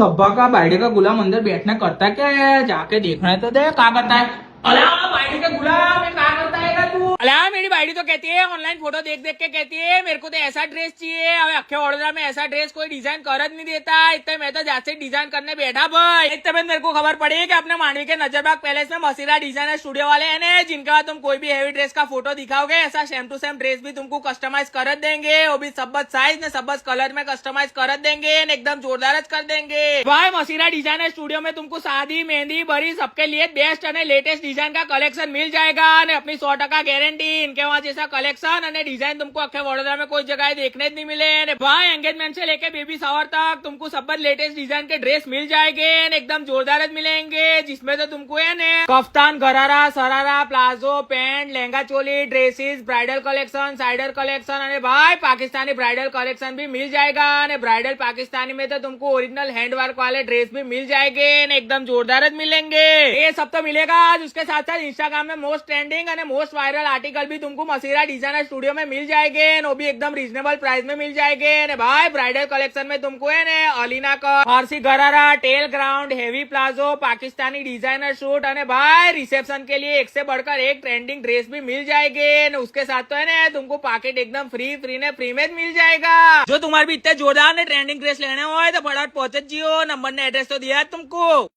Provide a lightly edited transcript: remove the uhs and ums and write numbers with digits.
सब्बा का बाइडे का गुलाम अंदर बैठना करता क्या है? जाके देखना है तो दे क्या करता है। अला बाइडे का गुलाम ये क्या करता है तू? अला मेरी बाइडी तो कहती है ऑनलाइन फोटो देख देख के कहती है मेरे को तो ऐसा ड्रेस चाहिए। अब अखे वडोदरा में ऐसा ड्रेस कोई डिजाइन कर नहीं देता। इतने मैं तो जाते डिजाइन करने बैठा भाई। इतने में मेरे को खबर पड़ी कि अपने मांडवी के नजरबाग पैलेस में मसीरा डिजाइनर स्टूडियो वाले हैं जिनके बाद तुम कोई भी हेवी ड्रेस का फोटो दिखाओगे ऐसा सेम टू सेम ड्रेस भी तुमको कस्टमाइज कर देंगे। वो भी सबस साइज ने सबस कलर में कस्टमाइज कर देंगे। एकदम जोरदार कर देंगे भाई। मसीरा डिजाइनर स्टूडियो में तुमको शादी मेहंदी बड़ी सबके लिए बेस्ट और लेटेस्ट डिजाइन का कलेक्शन मिल जाएगा। अपनी 100% गारंटी इनके वहाँ जैसा कलेक्शन और डिजाइन तुमको अखे वडोदरा में कोई जगह देखने नहीं मिले भाई। एंगेजमेंट से लेके बेबी शावर तक तुमको सब लेटेस्ट डिजाइन के ड्रेस मिल जाएंगे। एकदम जोरदार मिलेंगे जिसमें तो तुमको है ना कफ्तान gharara sharara palazzo pants lehenga choli dresses bridal collection साइडर कलेक्शन अरे भाई पाकिस्तानी ब्राइडल कलेक्शन भी मिल जाएगा। ब्राइडल पाकिस्तानी में तो तुमको ओरिजिनल हैंड वर्क वाले ड्रेस भी मिल जाएंगे। एकदम जोरदार मिलेंगे। ये सब तो मिलेगा आज। उसके साथ साथ इंस्टाग्राम में मोस्ट ट्रेंडिंग और मोस्ट वायरल आर्टिकल भी तुमको मसीरा डिजाइनर स्टूडियो में मिल जाएंगे। वो भी एकदम रीजनेबल प्राइस में मिल जाएंगे भाई। ब्राइडल कलेक्शन में तुमको है ना अलीना का फारसी गरारा tail ground heavy palazzo Pakistani designer suit और भाई रिसेप्शन के लिए एक से बढ़कर एक ट्रेंडिंग ड्रेस भी मिल जाएंगे। उसके साथ तो है ना तुमको पॉकेट एकदम फ्री में मिल जाएगा। जो तुम्हारे भी इतने जोरदार ने ट्रेंडिंग ड्रेस लेने हो तो फटाफट पहुंचे जियो। नंबर ने एड्रेस तो दिया है तुमको।